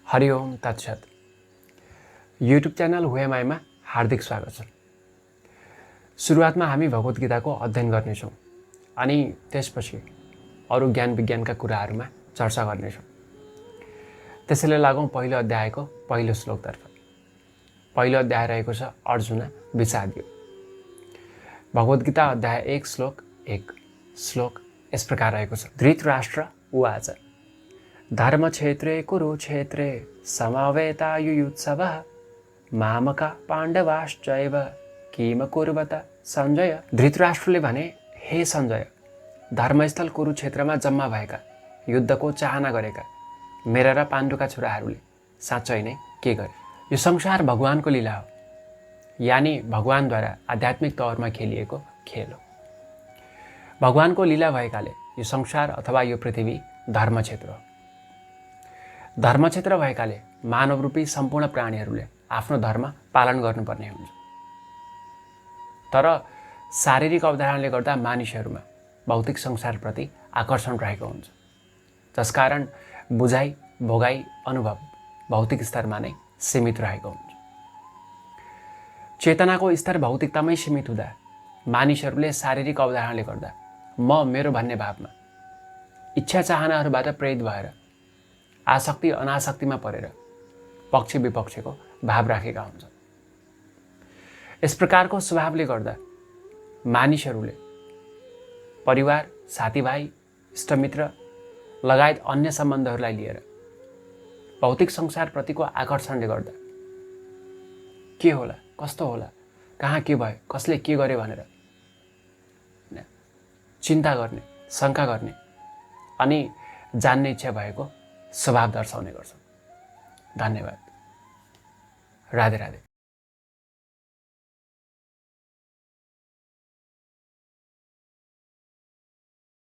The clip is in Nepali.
हरि ओम तत्सत। युट्युब च्यानल हुएमाईमा हार्दिक स्वागत छ। सुरुवातमा हामी भगवत गीताको अध्ययन गर्नेछौँ अनि त्यसपछि अरू ज्ञान विज्ञानका कुराहरूमा चर्चा गर्नेछौँ। त्यसैले लागौँ पहिलो अध्यायको पहिलो श्लोकतर्फ। पहिलो अध्याय रहेको छ अर्जुन विषाद योग। भगवत गीता अध्याय 1 श्लोक 1 श्लोक यस प्रकार रहेको छ। धृतराष्ट्र उवाच धर्मक्षेत्रे कुरुक्षेत्रे समवेतायुयुत्सवः मामका पाण्डवाश्चैव किम कुर्वत सञ्जय। धृतराष्ट्रले भने, हे सञ्जय, धर्मस्थल कुरुक्षेत्रमा जम्मा भएका युद्धको चाहना गरेका मेरा र पाण्डुका छोराहरूले साँच्चै नै के गरे? यो संसार भगवानको लीला हो, यानि भगवानद्वारा आध्यात्मिक तौरमा खेलिएको खेल हो। भगवानको लीला भएकाले यो संसार अथवा यो पृथ्वी धर्मक्षेत्र हो। धर्मक्षेत्र भएकाले मानवरूपी सम्पूर्ण प्राणीहरूले आफ्नो धर्म पालन गर्नुपर्ने हुन्छ। तर शारीरिक अवधारणाले गर्दा मानिसहरूमा भौतिक संसारप्रति आकर्षण रहेको हुन्छ, जसकारण बुझाइ भोगाइ अनुभव भौतिक स्तरमा नै सीमित रहेको हुन्छ। चेतनाको स्तर भौतिकतामै सीमित हुँदा मानिसहरूले शारीरिक अवधारणाले गर्दा म मेरो भन्ने भावमा इच्छा चाहनाहरूबाट प्रेरित भएर आसक्ति अनासक्तिमा परेर पक्ष विपक्षको भाव राखेका हुन्छन्। यस प्रकारको स्वभावले गर्दा मानिसहरूले परिवार, साथीभाइ, इष्टमित्र लगायत अन्य सम्बन्धहरूलाई लिएर भौतिक संसारप्रतिको आकर्षणले गर्दा के होला, कस्तो होला, कहाँ के भयो, कसले के गरे भनेर चिन्ता गर्ने, शङ्का गर्ने अनि जान्ने इच्छा भएको स्वभाव दर्शाउने गर्छन्। धन्यवाद। राधे राधे।